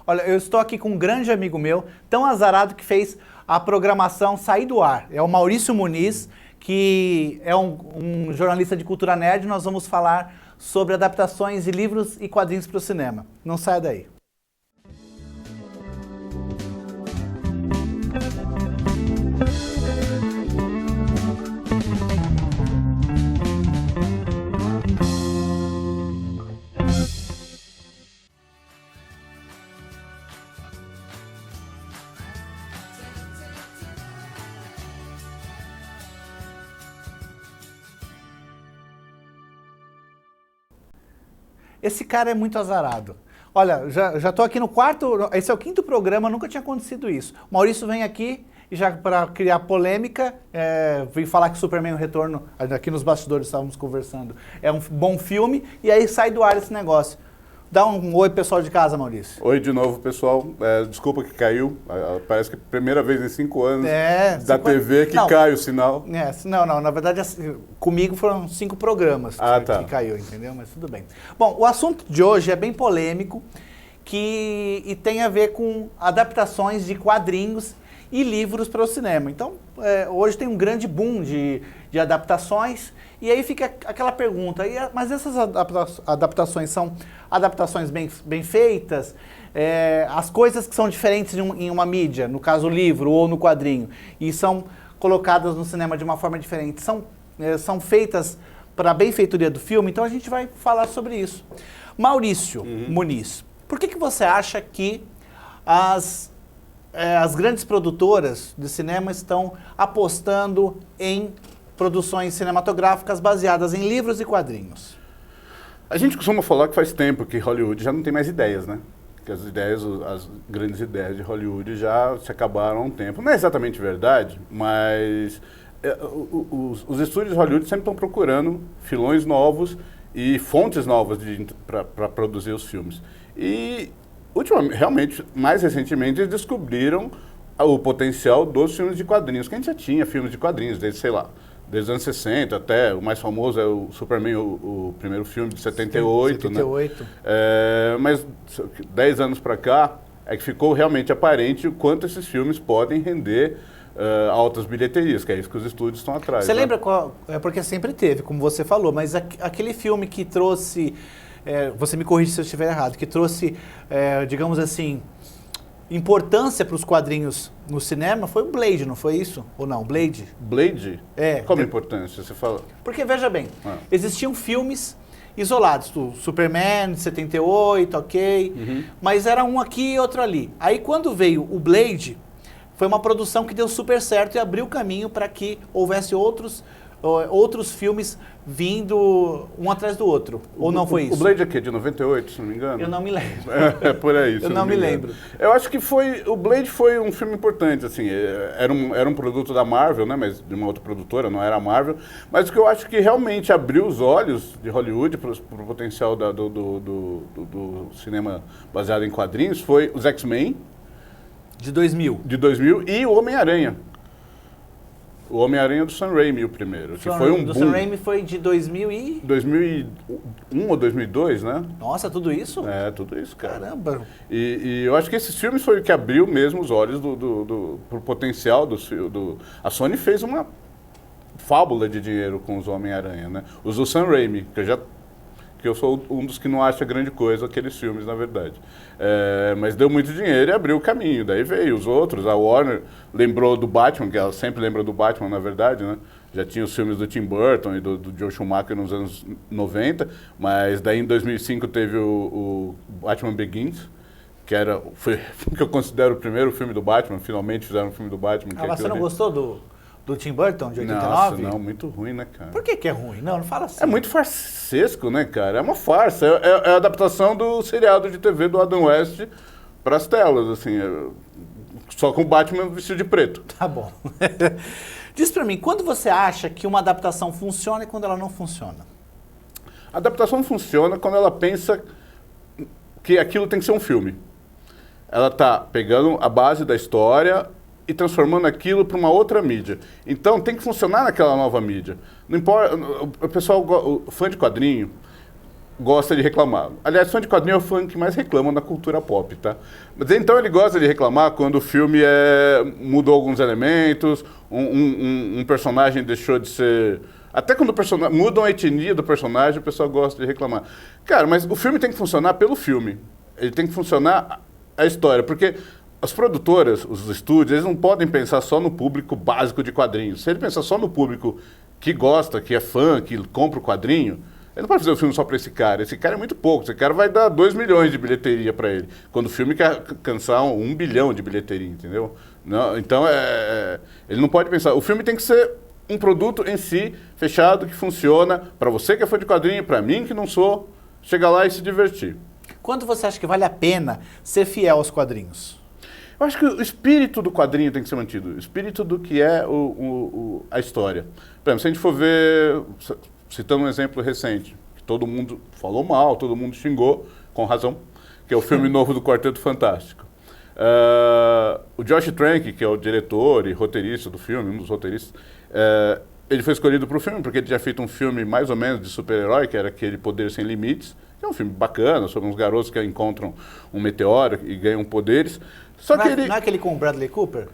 Olha, eu estou aqui com um grande amigo meu, tão azarado que fez a programação sair do ar. É o Maurício Muniz, que é um jornalista de cultura nerd. Nós vamos falar sobre adaptações de livros e quadrinhos para o cinema. Não saia daí. Esse cara é muito azarado. Olha, já estou aqui no quarto, esse é o quinto programa, nunca tinha acontecido isso. O Maurício vem aqui e já para criar polêmica, vem falar que Superman o Retorno, aqui nos bastidores estávamos conversando, é um bom filme, e aí sai do ar esse negócio. Dá um oi pessoal de casa, Maurício. Oi de novo, pessoal. Desculpa que caiu. Parece que é a primeira vez em 5 anos da TV que cai o sinal. Não. Na verdade, comigo foram 5 programas que caiu, entendeu? Mas tudo bem. Bom, o assunto de hoje é bem polêmico e tem a ver com adaptações de quadrinhos e livros para o cinema. Então, hoje tem um grande boom de adaptações. E aí fica aquela pergunta, mas essas adaptações são adaptações bem feitas? As coisas que são diferentes em uma mídia, no caso o livro ou no quadrinho, e são colocadas no cinema de uma forma diferente, são feitas para a benfeitoria do filme? Então a gente vai falar sobre isso. Maurício Muniz, por que você acha que as grandes produtoras de cinema estão apostando em produções cinematográficas baseadas em livros e quadrinhos? A gente costuma falar que faz tempo que Hollywood já não tem mais ideias, né? Que as grandes ideias de Hollywood já se acabaram há um tempo. Não é exatamente verdade, mas os estúdios de Hollywood sempre estão procurando filões novos e fontes novas para produzir os filmes. E, realmente, mais recentemente, eles descobriram o potencial dos filmes de quadrinhos, que a gente já tinha filmes de quadrinhos, desde os anos 60 até, o mais famoso é o Superman, o primeiro filme de 78, 78. Né? Mas 10 anos para cá é que ficou realmente aparente o quanto esses filmes podem render altas bilheterias, que é isso que os estúdios estão atrás. Você lembra qual? Porque sempre teve, como você falou, mas aquele filme que trouxe, você me corrige se eu estiver errado, que trouxe, digamos assim, importância para os quadrinhos no cinema foi o Blade, não foi isso? Ou não? Blade? Blade? Como importância, você fala? Porque, veja bem, existiam filmes isolados, do Superman, de 78, ok, mas era um aqui e outro ali. Aí quando veio o Blade, foi uma produção que deu super certo e abriu caminho para que houvesse outros filmes vindo um atrás do outro. Ou não foi isso? O Blade é quê? De 98, se não me engano? Eu não me lembro. É por aí. Eu não me lembro. Eu acho que o Blade foi um filme importante, assim, era um produto da Marvel, né, mas de uma outra produtora, não era a Marvel, mas o que eu acho que realmente abriu os olhos de Hollywood para o potencial do cinema baseado em quadrinhos foi os X-Men. De 2000. De 2000 e o Homem-Aranha. O Homem-Aranha do Sam Raimi, o primeiro. Que foi um boom. Do Sam Raimi foi de 2001 ou 2002, né? Nossa, tudo isso? Tudo isso, cara. Caramba! E eu acho que esses filmes foi o que abriu mesmo os olhos pro potencial A Sony fez uma fábula de dinheiro com os Homem-Aranha, né? Os do Sam Raimi, que eu sou um dos que não acha grande coisa aqueles filmes, na verdade. Mas deu muito dinheiro e abriu o caminho. Daí veio os outros, a Warner lembrou do Batman, que ela sempre lembra do Batman, na verdade, né? Já tinha os filmes do Tim Burton e do Joe Schumacher nos anos 90, mas daí em 2005 teve o Batman Begins, foi o que eu considero o primeiro filme do Batman. Finalmente fizeram um filme do Batman. Mas você não gostou do Tim Burton, de 89? Nossa, não, muito ruim, né, cara? Por que é ruim? Não fala assim. É muito farsesco, né, cara? É uma farsa. É a adaptação do seriado de TV do Adam West para as telas, assim. Só com o Batman vestido de preto. Tá bom. Diz pra mim, quando você acha que uma adaptação funciona e quando ela não funciona? A adaptação funciona quando ela pensa que aquilo tem que ser um filme. Ela tá pegando a base da história e transformando aquilo para uma outra mídia. Então tem que funcionar naquela nova mídia. Não importa, o pessoal, o fã de quadrinho, gosta de reclamar. Aliás, fã de quadrinho é o fã que mais reclama na cultura pop, tá? Mas então ele gosta de reclamar quando o filme mudou alguns elementos, um personagem deixou de ser... Até quando mudam a etnia do personagem, o pessoal gosta de reclamar. Cara, mas o filme tem que funcionar pelo filme. Ele tem que funcionar a história, porque as produtoras, os estúdios, eles não podem pensar só no público básico de quadrinhos. Se ele pensar só no público que gosta, que é fã, que compra o quadrinho, ele não pode fazer o filme só para esse cara. Esse cara é muito pouco. Esse cara vai dar 2 milhões de bilheteria para ele. Quando o filme quer alcançar 1 bilhão de bilheteria, entendeu? Não, então, ele não pode pensar. O filme tem que ser um produto em si, fechado, que funciona para você que é fã de quadrinho, para mim que não sou, chegar lá e se divertir. Quanto você acha que vale a pena ser fiel aos quadrinhos? Eu acho que o espírito do quadrinho tem que ser mantido. O espírito do que é a história. Por exemplo, se a gente for ver, citando um exemplo recente, que todo mundo falou mal, todo mundo xingou, com razão, que é o filme novo do Quarteto Fantástico. O Josh Trank, que é o diretor e roteirista do filme, um dos roteiristas, ele foi escolhido para o filme porque ele tinha feito um filme mais ou menos de super-herói, que era aquele Poder Sem Limites, que é um filme bacana, sobre uns garotos que encontram um meteoro e ganham poderes. Só não, que ele... não é aquele com o Bradley Cooper?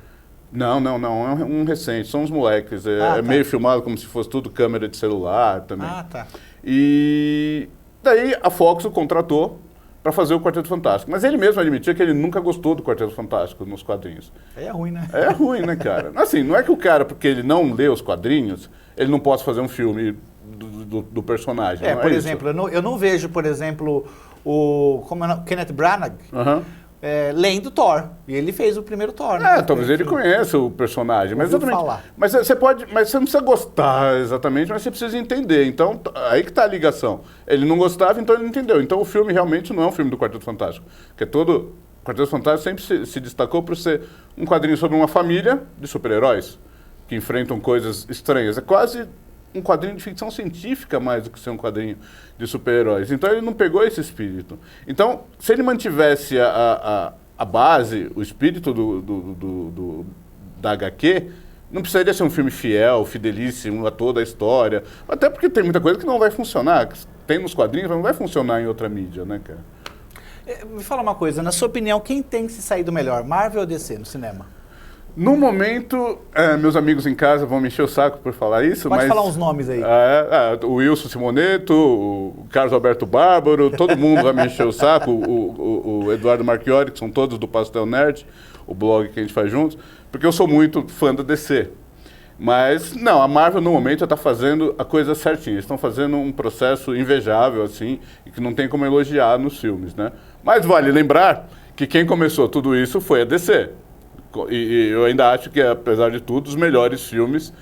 Não, é um recente, são uns moleques, tá. Meio filmado como se fosse tudo câmera de celular também. Ah, tá. E daí a Fox o contratou para fazer o Quarteto Fantástico. Mas ele mesmo admitia que ele nunca gostou do Quarteto Fantástico nos quadrinhos. Aí é ruim, né? É ruim, né, cara? Assim, não é que o cara, porque ele não lê os quadrinhos, ele não possa fazer um filme do personagem. Por exemplo, eu não vejo, por exemplo, o Kenneth Branagh lendo Thor. E ele fez o primeiro Thor. Né? Talvez ele conheça o personagem. Mas você não precisa gostar exatamente, mas você precisa entender. Então, aí que está a ligação. Ele não gostava, então ele não entendeu. Então o filme realmente não é um filme do Quarteto Fantástico. O Quarteto Fantástico sempre se destacou por ser um quadrinho sobre uma família de super-heróis que enfrentam coisas estranhas. É quase um quadrinho de ficção científica mais do que ser um quadrinho de super-heróis. Então ele não pegou esse espírito. Então, se ele mantivesse a base, o espírito da HQ, não precisaria ser um filme fiel, fidelíssimo a toda a história. Até porque tem muita coisa que não vai funcionar. Tem nos quadrinhos, mas não vai funcionar em outra mídia, né, cara? Me fala uma coisa, na sua opinião, quem tem que se sair do melhor, Marvel ou DC no cinema? No momento, meus amigos em casa vão me encher o saco por falar isso, Pode falar uns nomes aí. O Wilson Simoneto, o Carlos Alberto Bárbaro, todo mundo vai me encher o saco, o Eduardo Marchiori, que são todos do Pastel Nerd, o blog que a gente faz juntos, porque eu sou muito fã da DC. Mas, não, a Marvel no momento está fazendo a coisa certinha, eles estão fazendo um processo invejável, assim, e que não tem como elogiar nos filmes, né? Mas vale lembrar que quem começou tudo isso foi a DC. E eu ainda acho que, apesar de tudo, os melhores filmes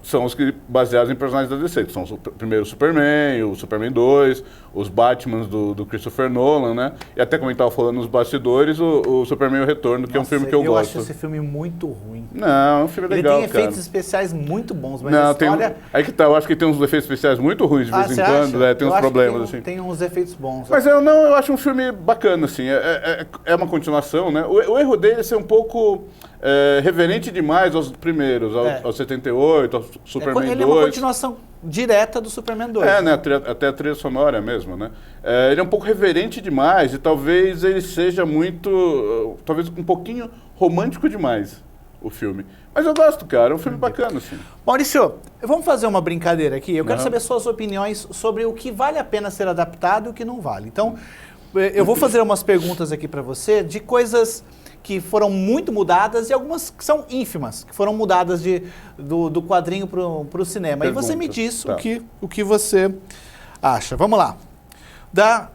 são os que baseados em personagens da DC, que são primeiro o Superman, o Superman 2, os Batmans do Christopher Nolan, né? E até como a gente estava falando nos bastidores, o Superman o Retorno, que é um filme que eu gosto. Eu acho esse filme muito ruim. Não, é um filme legal, Ele tem efeitos especiais muito bons, mas não, a história... Aí que tá, eu acho que tem uns efeitos especiais muito ruins de vez em quando, tem uns problemas, assim. Tem uns efeitos bons. Mas eu acho um filme bacana, assim, é uma continuação, né? O erro dele é ser um pouco reverente demais aos primeiros, aos 78, ao Superman 2. Ele é uma continuação direta do Superman 2. Né? Até a trilha sonora mesmo, né? Ele é um pouco reverente demais e talvez ele seja talvez um pouquinho romântico demais, o filme. Mas eu gosto, cara, é um filme bacana, assim. Maurício, vamos fazer uma brincadeira aqui. Eu quero saber suas opiniões sobre o que vale a pena ser adaptado e o que não vale. Então, eu vou fazer umas perguntas aqui para você de coisas que foram muito mudadas e algumas que são ínfimas, que foram mudadas do quadrinho para o cinema. Pergunta. E você me diz o que você acha. Vamos lá.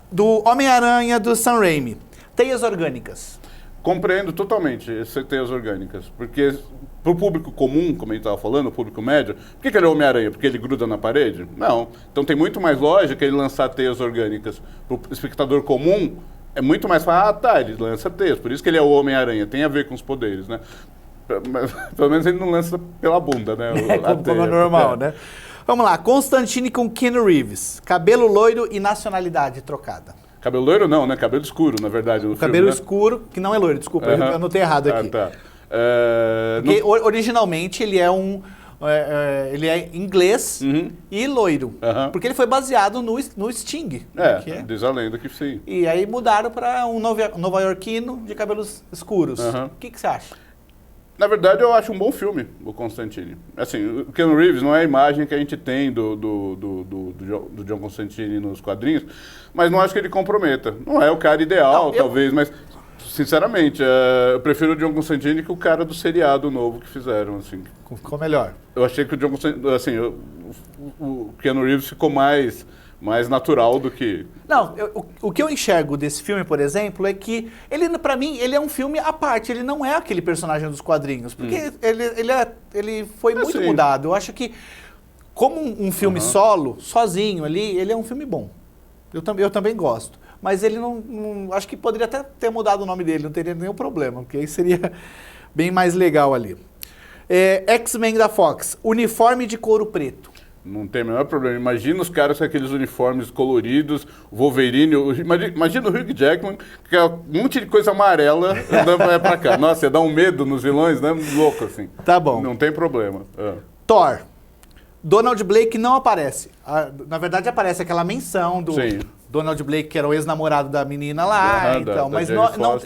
Do Homem-Aranha do Sam Raimi. Teias orgânicas. Compreendo totalmente esse teias orgânicas, porque para o público comum, como a gente estava falando, o público médio, por que ele é Homem-Aranha? Porque ele gruda na parede? Não. Então tem muito mais lógica ele lançar teias orgânicas. Para o espectador comum, é muito mais fácil, ele lança teias, por isso que ele é o Homem-Aranha, tem a ver com os poderes, né? Pelo menos ele não lança pela bunda, né? Como é normal, né? Vamos lá, Constantine com Keanu Reeves, cabelo loiro e nacionalidade trocada. Cabelo loiro não, né? Cabelo escuro, na verdade. No cabelo filme, escuro, que não é loiro, desculpa, eu anotei errado aqui. Tá. Porque originalmente ele é um ele é inglês e loiro. Porque ele foi baseado no Sting. Diz a lenda que sim. E aí mudaram para um nova-iorquino de cabelos escuros. O que você acha? Na verdade, eu acho um bom filme, o Constantine. Assim, o Keanu Reeves não é a imagem que a gente tem do John Constantine nos quadrinhos, mas não acho que ele comprometa. Não é o cara ideal, talvez, mas, sinceramente, eu prefiro o John Constantine que o cara do seriado novo que fizeram, assim. Ficou melhor. Eu achei que o John Constantine, assim, o Keanu Reeves ficou mais natural do que... Não, o que eu enxergo desse filme, por exemplo, é que ele, pra mim, ele é um filme à parte, ele não é aquele personagem dos quadrinhos, porque ele foi muito mudado. Eu acho que, como um filme solo, sozinho ali, ele é um filme bom. Eu também gosto. Mas ele não... Acho que poderia até ter mudado o nome dele, não teria nenhum problema, porque aí seria bem mais legal ali. X-Men da Fox, uniforme de couro preto. Não tem o menor problema. Imagina os caras com aqueles uniformes coloridos, Wolverine. Imagina o Hugh Jackman, que é um monte de coisa amarela andando pra cá. Nossa, ia dar um medo nos vilões, né? Louco, assim. Tá bom. Não tem problema. Thor. Donald Blake não aparece. Na verdade, aparece aquela menção do Donald Blake, que era o ex-namorado da menina lá, mas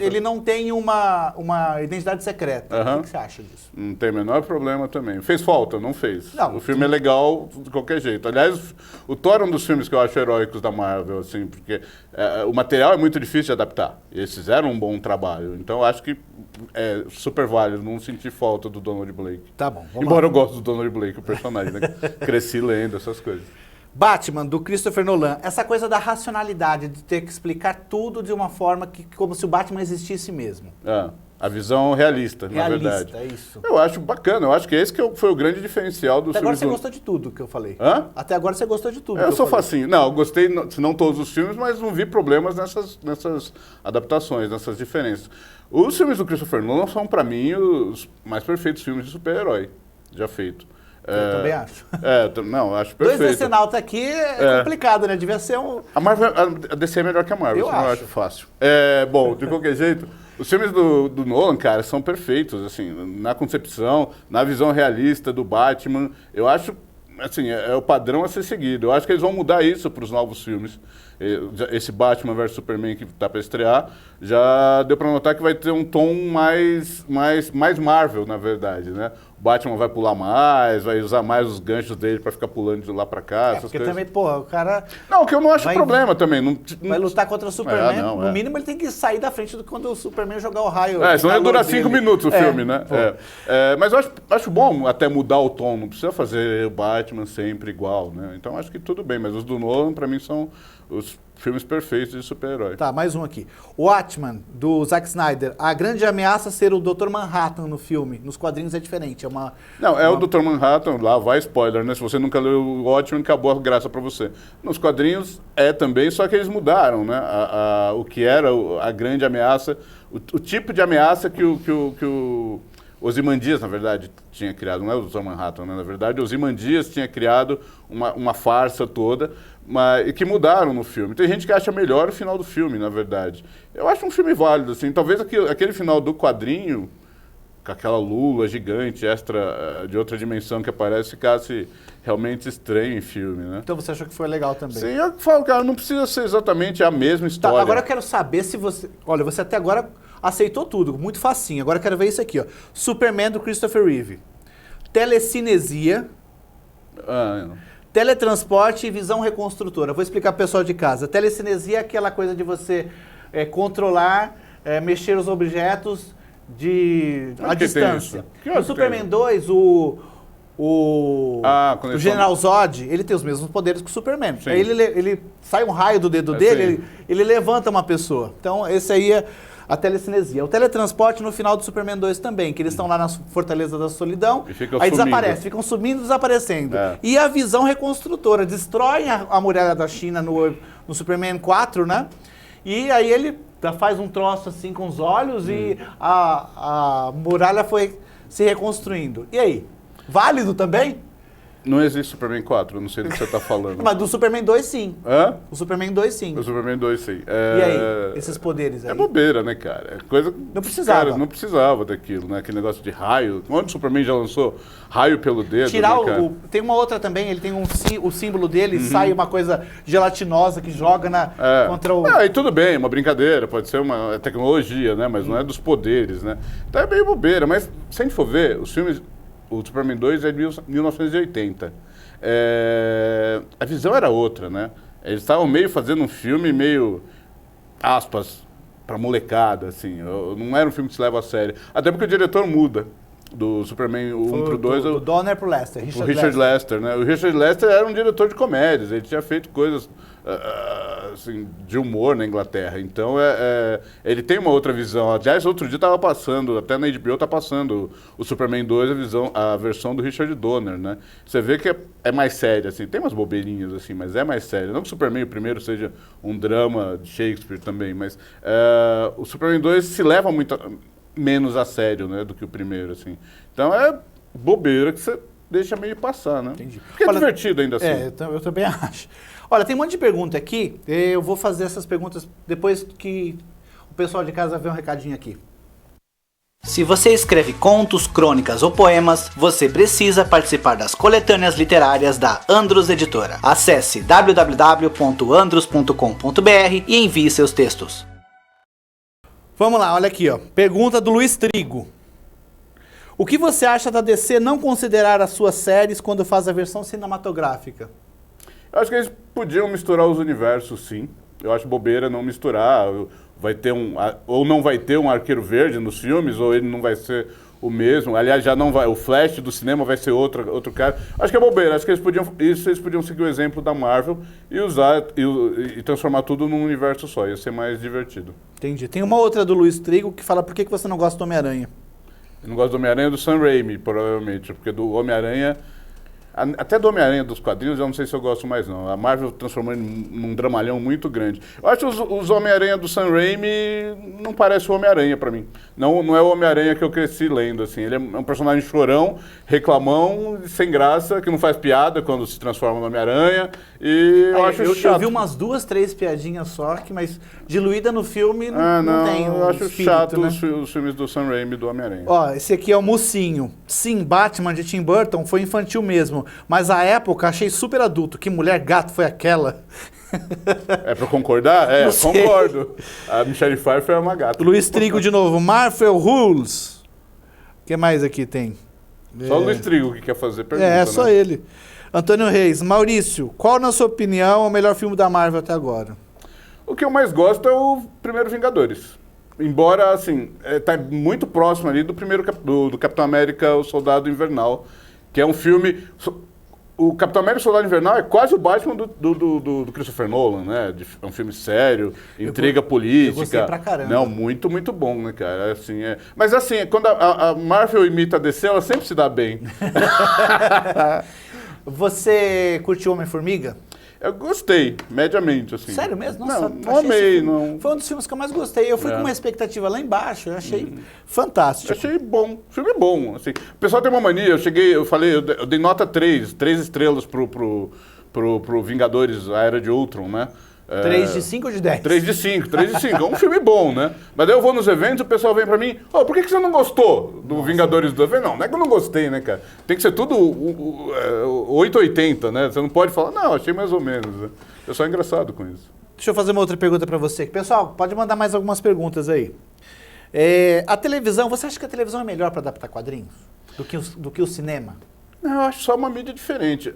ele não tem uma identidade secreta. O que você acha disso? Não tem o menor problema também. Fez falta? Não fez. Não, o filme é legal de qualquer jeito. Aliás, o Thor é um dos filmes que eu acho heróicos da Marvel, assim, porque o material é muito difícil de adaptar. Eles fizeram um bom trabalho. Então, eu acho que é super válido não sentir falta do Donald Blake. Tá bom. Embora eu goste do Donald Blake, o personagem, né? Cresci lendo essas coisas. Batman, do Christopher Nolan. Essa coisa da racionalidade, de ter que explicar tudo de uma forma como se o Batman existisse mesmo. A visão realista, na verdade. É isso. Eu acho bacana, eu acho que esse foi o grande diferencial do filme. Até agora você gostou de tudo que eu falei. Até agora você gostou de tudo eu sou facinho. Não, eu gostei, se não todos os filmes, mas não vi problemas nessas adaptações, nessas diferenças. Os filmes do Christopher Nolan são, pra mim, os mais perfeitos filmes de super-herói já feito. Eu também acho. Não, acho perfeito. 2 decenalta aqui é complicado, né? Devia ser um... A DC é melhor que a Marvel, eu acho fácil. Bom, de qualquer jeito, os filmes do Nolan, cara, são perfeitos, assim, na concepção, na visão realista do Batman. Eu acho, assim, é o padrão a ser seguido. Eu acho que eles vão mudar isso para os novos filmes. Esse Batman vs Superman que está para estrear, já deu para notar que vai ter um tom mais Marvel, na verdade, né? O Batman vai pular mais, vai usar mais os ganchos dele para ficar pulando de lá para cá, essas porque coisas. Também, o cara... Não, que eu não acho problema também. Vai lutar contra o Superman, no mínimo ele tem que sair da frente quando o Superman jogar o raio. Senão ia durar 5 minutos o filme, né? Mas eu acho bom até mudar o tom, não precisa fazer o Batman sempre igual, né? Então acho que tudo bem, mas os do Nolan, para mim, são os filmes perfeitos de super-herói. Tá, mais um aqui. Watchmen, do Zack Snyder. A grande ameaça ser o Dr. Manhattan no filme. Nos quadrinhos é diferente. O Dr. Manhattan, lá vai spoiler, né? Se você nunca leu o Watchmen, acabou a graça pra você. Nos quadrinhos também, só que eles mudaram, né? O que era a grande ameaça, o tipo de ameaça que o Ozymandias, na verdade, tinha criado, não é o Dr. Manhattan, né? Na verdade, o Ozymandias tinha criado uma farsa toda, e que mudaram no filme. Tem gente que acha melhor o final do filme, na verdade. Eu acho um filme válido, assim. Talvez aquele final do quadrinho, com aquela lula gigante, extra, de outra dimensão que aparece, ficasse realmente estranho em filme, né? Então você achou que foi legal também? Sim, eu falo, cara, não precisa ser exatamente a mesma história. Tá, agora eu quero saber se você... Olha, você até agora aceitou tudo, muito facinho. Agora eu quero ver isso aqui, ó. Superman, do Christopher Reeve. Telecinesia. Teletransporte e visão reconstrutora. Vou explicar pro pessoal de casa. Telecinesia é aquela coisa de você controlar, mexer os objetos à distância. No Superman 2, o General Zod, ele tem os mesmos poderes que o Superman. Aí ele sai um raio do dedo dele, ele levanta uma pessoa. Então, esse aí é a telecinesia. O teletransporte no final do Superman 2 também, que eles estão lá na Fortaleza da Solidão, aí desaparecem, ficam sumindo e desaparecendo. E a visão reconstrutora, destroem a muralha da China no Superman 4, né? E aí ele faz um troço assim com os olhos e a muralha foi se reconstruindo. E aí? Válido também? Não existe Superman 4, eu não sei do que você está falando. Mas do Superman 2, sim. Hã? O Superman 2, sim. O Superman 2, sim. E aí, esses poderes aí? É bobeira, né, cara? É coisa... Não precisava. Cara, não precisava daquilo, né? Aquele negócio de raio. Onde o Superman já lançou raio pelo dedo, tirar né, cara? tem uma outra também, ele tem o símbolo dele, sai uma coisa gelatinosa que joga contra o... Ah, e tudo bem, uma brincadeira, pode ser uma tecnologia, né? Mas não é dos poderes, né? Então é meio bobeira, mas se a gente for ver, os filmes... O Superman 2 é de 1980. A visão era outra, né? Eles estavam meio fazendo um filme meio, aspas, pra molecada, assim. Não era um filme que se leva a sério. Até porque o diretor muda. Do Superman 1 pro 2. Do Donner pro Lester. O Richard Lester, né? O Richard Lester era um diretor de comédias. Ele tinha feito coisas assim, de humor na Inglaterra. Então, ele tem uma outra visão. Aliás, outro dia estava passando, até na HBO está passando o Superman 2, a versão do Richard Donner, né? Você vê que é mais sério, assim. Tem umas bobeirinhas, assim, mas é mais sério. Não que o Superman, o primeiro, seja um drama de Shakespeare também, mas o Superman 2 se leva muito... menos a sério, né, do que o primeiro, assim. Então é bobeira que você deixa meio passar, né? Entendi. Porque é divertido ainda assim. Eu também acho. Olha, tem um monte de pergunta aqui. Eu vou fazer essas perguntas depois que o pessoal de casa vê um recadinho aqui. Se você escreve contos, crônicas ou poemas, você precisa participar das coletâneas literárias da Andros Editora. Acesse www.andros.com.br e envie seus textos. Vamos lá, olha aqui, ó. Pergunta do Luiz Trigo. O que você acha da DC não considerar as suas séries quando faz a versão cinematográfica? Eu acho que eles podiam misturar os universos, sim. Eu acho bobeira não misturar. Vai ter ou não vai ter um Arqueiro Verde nos filmes, ou ele não vai ser o mesmo. Aliás, já não vai. O Flash do cinema vai ser outro cara. Acho que é bobeira. Acho que eles podiam seguir o exemplo da Marvel e usar e transformar tudo num universo só. Ia ser mais divertido. Entendi. Tem uma outra do Luiz Trigo que fala por que você não gosta do Homem-Aranha. Eu não gosto do Homem-Aranha do Sam Raimi, provavelmente. Porque do Homem-Aranha... Até do Homem-Aranha dos quadrinhos, eu não sei se eu gosto mais, não. A Marvel transformou num dramalhão muito grande. Eu acho que os Homem-Aranha do Sam Raimi não parece o Homem-Aranha pra mim. Não é o Homem-Aranha que eu cresci lendo, assim. Ele é um personagem chorão, reclamão, sem graça, que não faz piada quando se transforma no Homem-Aranha. E eu acho chato. Eu vi umas 2, 3 piadinhas só, mas diluída no filme não tem eu acho espírito, chato, né? os filmes do Sam Raimi do Homem-Aranha. Ó, esse aqui é o Mocinho. Sim, Batman de Tim Burton foi infantil mesmo. Mas a época achei super adulto. Que mulher gato foi aquela? É pra concordar? Concordo. A Michelle Pfeiffer é uma gata. Luiz Trigo de novo. Marvel Rules. O que mais aqui tem? Só o Luiz Trigo que quer fazer pergunta, só ele. Antônio Reis. Maurício, qual na sua opinião é o melhor filme da Marvel até agora? O que eu mais gosto é o primeiro Vingadores. Embora, assim, tá muito próximo ali do primeiro do Capitão América, o Soldado Invernal, que é um filme... O Capitão América e o Soldado Invernal é quase o Batman do Christopher Nolan, né? É um filme sério, intriga política. Eu gostei pra caramba. Não, muito, muito bom, né, cara? Assim, Mas assim, quando a Marvel imita a DC, ela sempre se dá bem. Você curtiu Homem-Formiga? Eu gostei, mediamente, assim. Sério mesmo? Nossa, não amei, não. Foi um dos filmes que eu mais gostei. Eu fui com uma expectativa lá embaixo, eu achei fantástico. Eu achei bom, filme bom, assim. O pessoal tem uma mania, eu dei nota 3 estrelas pro Vingadores, a Era de Ultron, né? 3 de 5 ou de 10? 3 de 5. É um filme bom, né? Mas daí eu vou nos eventos e o pessoal vem pra mim, por que você não gostou do Vingadores 2? Não é que eu não gostei, né, cara? Tem que ser tudo 880, né? Você não pode falar, não, achei mais ou menos. Né? Eu sou engraçado com isso. Deixa eu fazer uma outra pergunta pra você. Pessoal, pode mandar mais algumas perguntas aí. A televisão, você acha que a televisão é melhor pra adaptar quadrinhos do que o cinema? Não, eu acho só uma mídia diferente.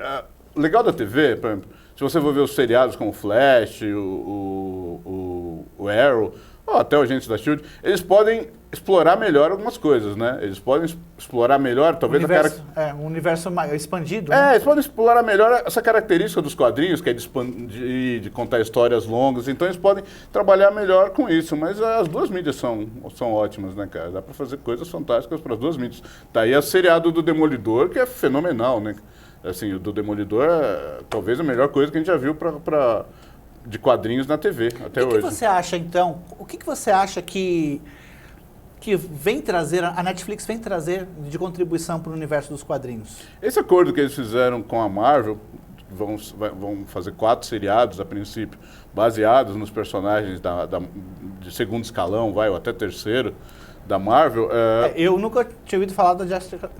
O legal da TV, por exemplo, se você for ver os seriados como o Flash, o Arrow, ou até o Agentes da S.H.I.E.L.D., eles podem explorar melhor algumas coisas, né? Eles podem explorar melhor, talvez um universo expandido. Né? Eles podem explorar melhor essa característica dos quadrinhos, que é de contar histórias longas. Então eles podem trabalhar melhor com isso. Mas as duas mídias são ótimas, né, cara? Dá pra fazer coisas fantásticas para as duas mídias. Tá aí o seriado do Demolidor, que é fenomenal, né? Assim, o do Demolidor é talvez a melhor coisa que a gente já viu de quadrinhos na TV até hoje. O que você acha, então, o que você acha que que vem trazer, a Netflix vem trazer de contribuição para o universo dos quadrinhos? Esse acordo que eles fizeram com a Marvel, vão fazer 4 seriados a princípio, baseados nos personagens de segundo escalão, ou até terceiro, da Marvel. Eu nunca tinha ouvido falar da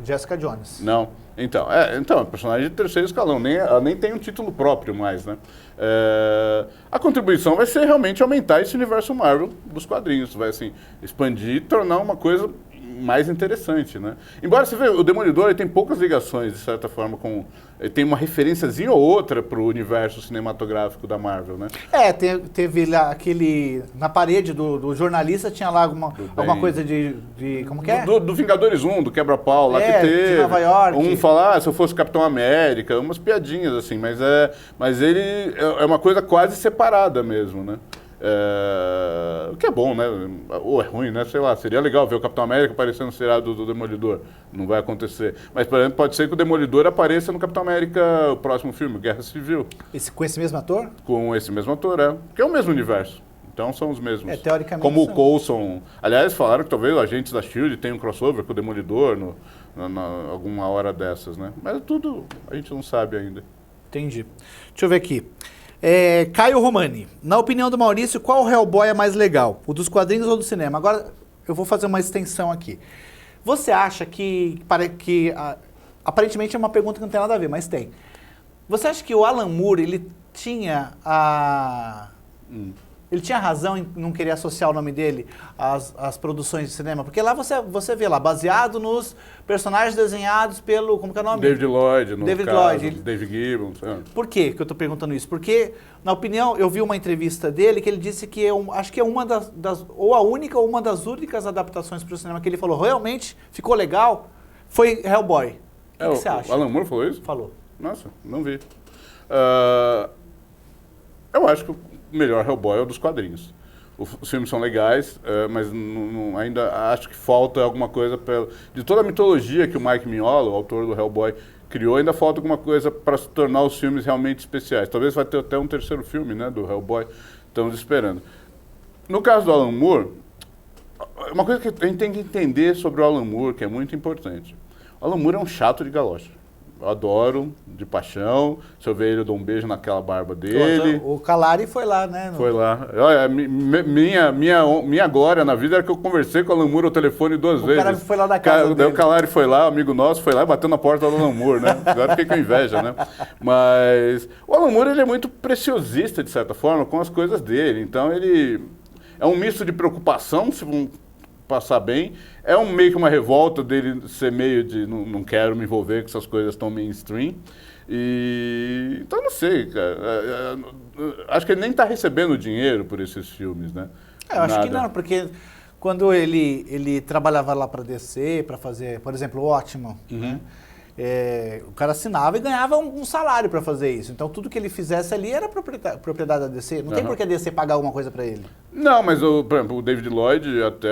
Jessica Jones. Não. Então, é personagem de terceiro escalão, ela nem tem um título próprio mais, né? A contribuição vai ser realmente aumentar esse universo Marvel dos quadrinhos, vai assim, expandir e tornar uma coisa mais interessante, né? Embora você veja, o Demolidor ele tem poucas ligações, de certa forma, ele tem uma referenciazinha ou outra para o universo cinematográfico da Marvel, né? Teve lá na parede do jornalista tinha lá alguma coisa de como que é? Do Vingadores 1, do quebra-pau lá que teve. De Nova York. Falar, se eu fosse Capitão América, umas piadinhas assim, mas ele é uma coisa quase separada mesmo, né? O que é bom, né? Ou é ruim, né? Sei lá, seria legal ver o Capitão América aparecendo no seriado do Demolidor. Não vai acontecer. Mas, por exemplo, pode ser que o Demolidor apareça no Capitão América, o próximo filme, Guerra Civil. Com esse mesmo ator? Com esse mesmo ator, que é o mesmo universo. Então são os mesmos. Teoricamente. Como o Coulson. Aliás, falaram que talvez o Agentes da S.H.I.E.L.D. tenha um crossover com o Demolidor alguma hora dessas, né? Mas tudo a gente não sabe ainda. Entendi. Deixa eu ver aqui. Caio Romani. Na opinião do Maurício, qual Hellboy é mais legal? O dos quadrinhos ou do cinema? Agora eu vou fazer uma extensão aqui. Você acha que aparentemente é uma pergunta que não tem nada a ver, mas tem. Você acha que o Alan Moore, ele tinha Ele tinha razão em não querer associar o nome dele às produções de cinema? Porque lá você vê lá, baseado nos personagens desenhados pelo... Como que é o nome? David Lloyd, Lloyd. David Gibbons. Por que eu estou perguntando isso? Porque, na opinião, eu vi uma entrevista dele que ele disse que acho que é uma ou a única ou uma das únicas adaptações para o cinema que ele falou, realmente ficou legal, foi Hellboy. O que você acha? O Alan Moore falou isso? Falou. Nossa, não vi. Eu acho que o melhor Hellboy é o dos quadrinhos. Os filmes são legais, mas ainda acho que falta alguma coisa de toda a mitologia que o Mike Mignola, o autor do Hellboy, criou, ainda falta alguma coisa para se tornar os filmes realmente especiais. Talvez vai ter até um terceiro filme, né, do Hellboy, estamos esperando. No caso do Alan Moore, uma coisa que a gente tem que entender sobre o Alan Moore, que é muito importante. O Alan Moore é um chato de galocha. Eu adoro, de paixão. Se eu ver ele, eu dou um beijo naquela barba dele. O Calari foi lá, né? Foi lá. Olha, minha glória na vida era que eu conversei com o Alan Moore ao telefone 2 vezes. O cara foi lá da casa dele. O Calari foi lá, amigo nosso, foi lá e bateu na porta do Alan Moore, né? Agora fiquei com inveja, né? Mas o Alan Moore, ele é muito preciosista, de certa forma, com as coisas dele. Então, ele é um misto de preocupação, se vão passar bem. É meio que uma revolta dele ser meio de não quero me envolver com essas coisas tão mainstream. Então, não sei, cara. Acho que ele nem está recebendo dinheiro por esses filmes, né? Eu acho que não, porque quando ele trabalhava lá para DC, para fazer, por exemplo, o Watchmen, né? O cara assinava e ganhava um salário para fazer isso. Então, tudo que ele fizesse ali era propriedade da DC. Não tem por que a DC pagar alguma coisa para ele. Não, mas, por exemplo, o David Lloyd até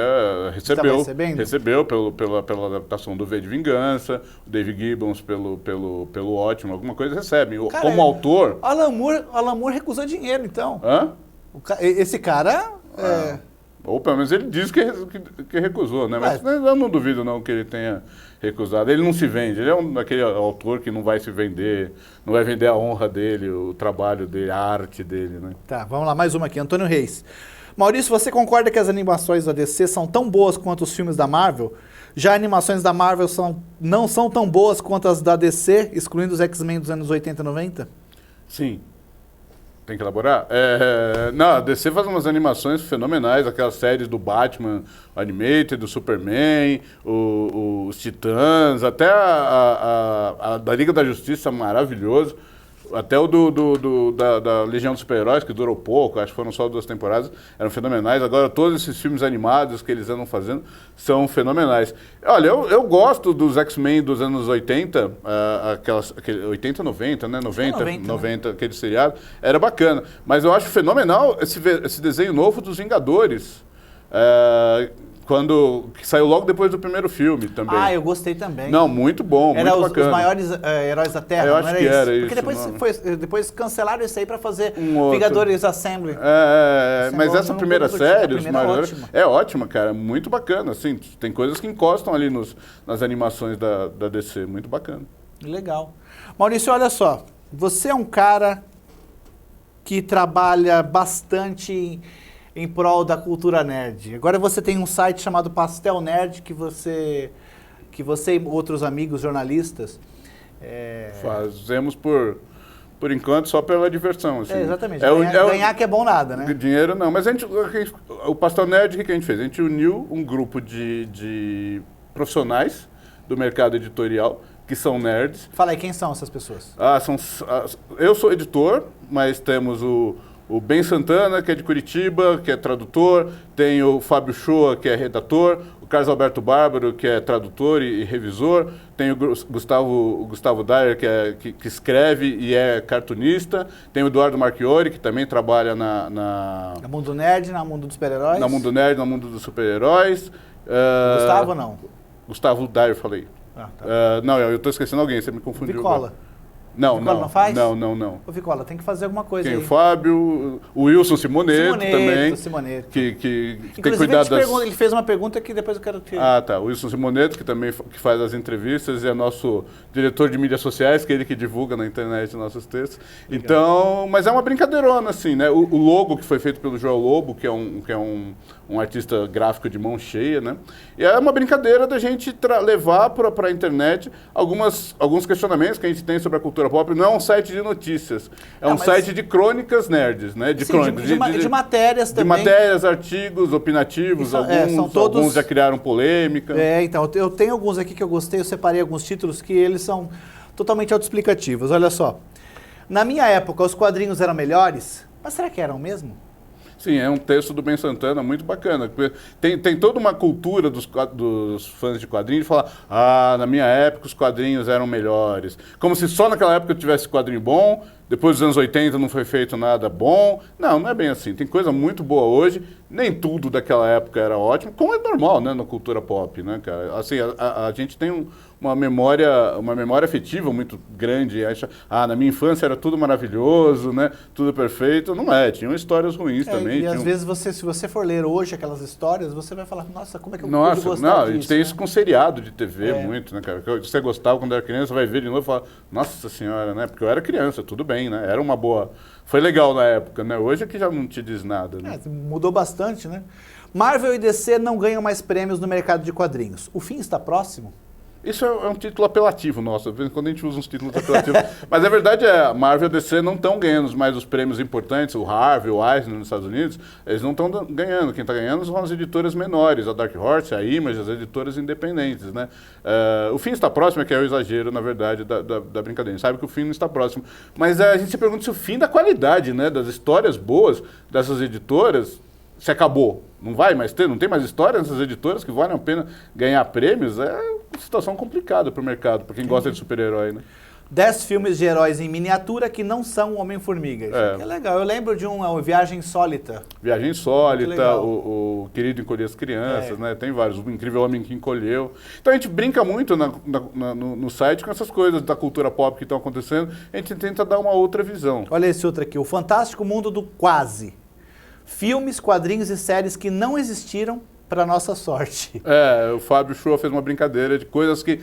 recebeu pela adaptação do V de Vingança, o David Gibbons pelo Watchmen, alguma coisa recebe. Cara, como autor... Alan Moore recusou dinheiro, então. Hã? Esse cara... Ou pelo menos ele diz que recusou, né? Mas eu não duvido não que ele tenha recusado. Ele não se vende, ele é aquele autor que não vai se vender, não vai vender a honra dele, o trabalho dele, a arte dele, né? Tá, vamos lá, mais uma aqui. Antônio Reis. Maurício, você concorda que as animações da DC são tão boas quanto os filmes da Marvel? Já as animações da Marvel não são tão boas quanto as da DC, excluindo os X-Men dos anos 80 e 90? Sim. Tem que elaborar? Não, a DC faz umas animações fenomenais, aquelas séries do Batman Animated, do Superman, os Titãs, até a da Liga da Justiça, maravilhoso. Até o da Legião dos Super-Heróis, que durou pouco, acho que foram só 2 temporadas, eram fenomenais. Agora, todos esses filmes animados que eles andam fazendo são fenomenais. Olha, eu gosto dos X-Men dos anos 80, 80, 90, né? 90, aquele seriado, era bacana. Mas eu acho fenomenal esse desenho novo dos Vingadores. que saiu logo depois do primeiro filme também. Ah, eu gostei também. Não, muito bom, era muito bacana. Os maiores heróis da Terra, eu acho não era que isso? era Porque depois cancelaram isso aí pra fazer outro. Vingadores Assembly. Mas essa primeira série, os maiores, ótima. é ótima, cara, muito bacana, assim, tem coisas que encostam ali nas animações da DC, muito bacana. Legal. Maurício, olha só, você é um cara que trabalha bastante em prol da cultura nerd. Agora você tem um site chamado Pastel Nerd que você e outros amigos jornalistas... Fazemos por enquanto só pela diversão. Assim. Exatamente. Ganhar que é bom nada, né? Dinheiro não, mas o Pastel Nerd, o que a gente fez? A gente uniu um grupo de profissionais do mercado editorial que são nerds. Fala aí, quem são essas pessoas? Eu sou editor, mas temos o Ben Santana, que é de Curitiba, que é tradutor, tem o Fábio Shoa, que é redator, o Carlos Alberto Bárbaro, que é tradutor e revisor, tem o Gustavo Dyer, que escreve e é cartunista, tem o Eduardo Marchiori, que também trabalha No Mundo Nerd, no Mundo dos Super-Heróis? No Mundo Nerd, no Mundo dos Super-Heróis. Gustavo não? Gustavo Dyer, falei. Tá. Não, eu estou esquecendo alguém, você me confundiu. Vicola. Não, Vicola não faz? Não. Ô, Vicola, tem que fazer alguma coisa Tem aí. o Fábio, o Wilson Simoneto também. Simoneto. Que tem cuidado ele fez uma pergunta que depois eu quero te... Tá. O Wilson Simoneto, que também que faz as entrevistas e é nosso diretor de mídias sociais, que é ele que divulga na internet nossos textos. Legal. Então, mas é uma brincadeirona, assim, né? O logo que foi feito pelo Joel Lobo, que é um artista gráfico de mão cheia, né? E é uma brincadeira da gente levar para a internet alguns questionamentos que a gente tem sobre a cultura pop. Não é um site de notícias, um site de crônicas nerds, né? De matérias também. De matérias, artigos, opinativos, alguns já criaram polêmica. Então, eu tenho alguns aqui que eu gostei, eu separei alguns títulos que eles são totalmente autoexplicativos. Olha só, na minha época os quadrinhos eram melhores, mas será que eram mesmo? Sim, é um texto do Ben Santana muito bacana. Tem toda uma cultura dos fãs de quadrinhos de falar, na minha época os quadrinhos eram melhores. Como se só naquela época tivesse quadrinho bom, depois dos anos 80 não foi feito nada bom. Não é bem assim. Tem coisa muito boa hoje, nem tudo daquela época era ótimo, como é normal, né, na cultura pop, né, cara? Assim, a gente tem uma memória afetiva muito grande. Acha, na minha infância era tudo maravilhoso, né? Tudo perfeito. Não é, tinham histórias ruins também. E às vezes se você for ler hoje aquelas histórias, você vai falar, nossa, como é que eu pude gostar disso? A gente tem isso com seriado de TV muito, né, cara? Você gostava quando era criança, vai ver de novo e fala, nossa senhora, né? Porque eu era criança, tudo bem, né? Era uma boa... Foi legal na época, né? Hoje é que já não te diz nada, né? Mudou bastante, né? Marvel e DC não ganham mais prêmios no mercado de quadrinhos. O fim está próximo? Isso é um título apelativo nosso, quando a gente usa uns títulos apelativos. Mas a verdade é, a Marvel e a DC não estão ganhando mais os prêmios importantes, o Harvey, o Eisner nos Estados Unidos, eles não estão ganhando. Quem está ganhando são as editoras menores, a Dark Horse, a Image, as editoras independentes, né? O fim está próximo, é que é o exagero, na verdade, da brincadeira. A gente sabe que o fim não está próximo. Mas a gente se pergunta se o fim da qualidade, né, das histórias boas dessas editoras se acabou. Não vai mais ter, não tem mais história nessas editoras que valem a pena ganhar prêmios. É uma situação complicada para o mercado, para quem gosta de super-herói, né? 10 filmes de heróis em miniatura que não são Homem-Formiga. É legal. Eu lembro de Viagem Insólita. Viagem Insólita, o Querido Encolher as Crianças, né? Tem vários. O Incrível Homem que Encolheu. Então a gente brinca muito no site com essas coisas da cultura pop que estão acontecendo. A gente tenta dar uma outra visão. Olha esse outro aqui, O Fantástico Mundo do Quase. Filmes, quadrinhos e séries que não existiram para nossa sorte. O Fábio Shoa fez uma brincadeira de coisas que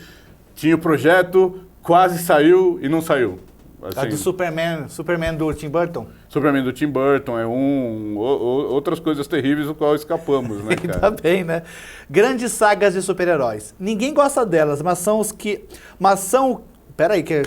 tinha o projeto, quase saiu e não saiu. Assim, a do Superman do Tim Burton? Superman do Tim Burton é outras coisas terríveis do qual escapamos, né, cara? Ainda bem, né? Grandes sagas de super-heróis. Ninguém gosta delas, mas são os que... Peraí que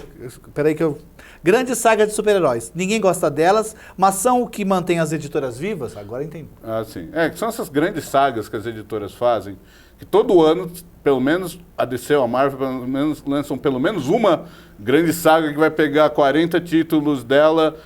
eu... Grandes sagas de super-heróis. Ninguém gosta delas, mas são o que mantém as editoras vivas? Agora entendi. Sim. São essas grandes sagas que as editoras fazem, que todo ano, pelo menos a DC ou a Marvel, pelo menos, lançam pelo menos uma grande saga que vai pegar 40 títulos dela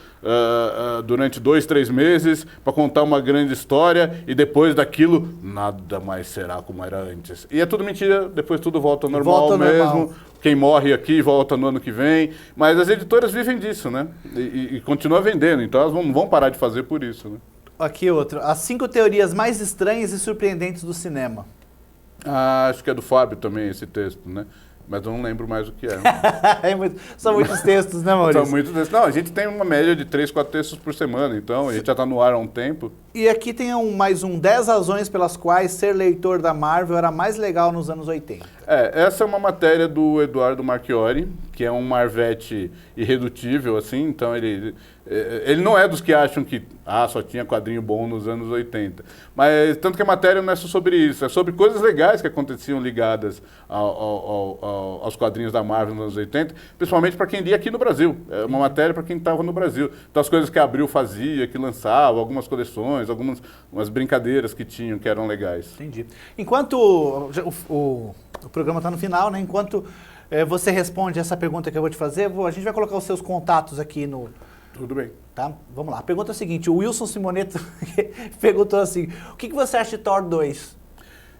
durante 2, 3 meses para contar uma grande história e depois daquilo nada mais será como era antes. E é tudo mentira, depois tudo volta ao normal mesmo. Quem morre aqui volta no ano que vem. Mas as editoras vivem disso, né? E continuam vendendo, então elas não vão parar de fazer por isso, né? Aqui outro. As 5 teorias mais estranhas e surpreendentes do cinema. Acho que é do Fábio também esse texto, né? Mas eu não lembro mais o que é. São muitos textos, né, Maurício? São muitos textos. Não, a gente tem uma média de 3, 4 textos por semana, então a gente já está no ar há um tempo. E aqui tem mais 10 razões pelas quais ser leitor da Marvel era mais legal nos anos 80. Essa é uma matéria do Eduardo Marchiori, que é um Marvete irredutível, assim, então ele não é dos que acham que só tinha quadrinho bom nos anos 80. Mas tanto que a matéria não é só sobre isso, é sobre coisas legais que aconteciam ligadas aos quadrinhos da Marvel nos anos 80, principalmente para quem lia aqui no Brasil. É uma matéria para quem estava no Brasil. Então as coisas que a Abril fazia, que lançava, algumas coleções, umas brincadeiras que tinham que eram legais. Entendi. Enquanto o programa está no final, né? Enquanto você responde essa pergunta que eu vou te fazer, a gente vai colocar os seus contatos aqui no... Tudo bem. Tá? Vamos lá. A pergunta é a seguinte, o Wilson Simoneto perguntou assim, o que você acha de Thor 2?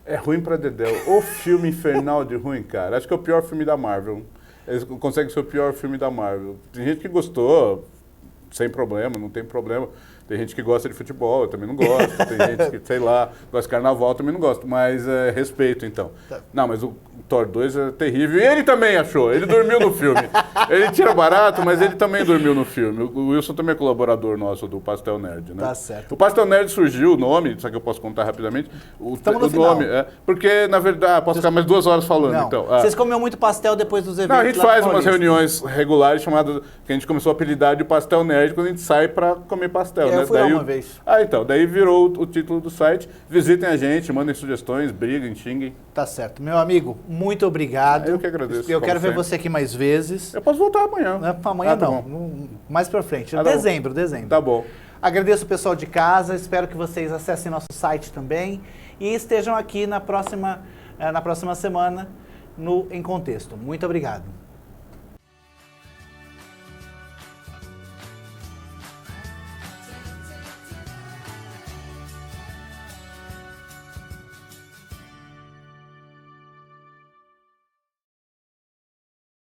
É ruim pra dedéu. O filme infernal de ruim, cara. Acho que é o pior filme da Marvel. Eles conseguem ser o pior filme da Marvel. Tem gente que gostou, sem problema, não tem problema. Tem gente que gosta de futebol, eu também não gosto. Tem gente que, sei lá, gosta de carnaval, eu também não gosto. Mas respeito, então. Tá. Não, mas o Thor 2 é terrível. E ele também achou. Ele dormiu no filme. Ele tira barato, mas ele também dormiu no filme. O Wilson também é colaborador nosso do Pastel Nerd, né? Tá certo. O Pastel Nerd surgiu, o nome, só que eu posso contar rapidamente. Estamos no final. Nome, porque, na verdade, posso ficar mais 2 horas falando, não. então. Vocês comeu muito pastel depois dos eventos? Não, a gente faz umas reuniões regulares chamadas, que a gente começou a apelidar de Pastel Nerd, quando a gente sai pra comer pastel, né? Eu fui lá uma vez. Então, daí virou o título do site. Visitem a gente, mandem sugestões, briguem, xinguem. Tá certo. Meu amigo, muito obrigado. Eu que agradeço. Eu quero ver você aqui mais vezes. Eu posso voltar amanhã. Amanhã não. Mais pra frente. Dezembro. Tá bom. Agradeço o pessoal de casa. Espero que vocês acessem nosso site também. E estejam aqui na próxima semana no Em Contexto. Muito obrigado.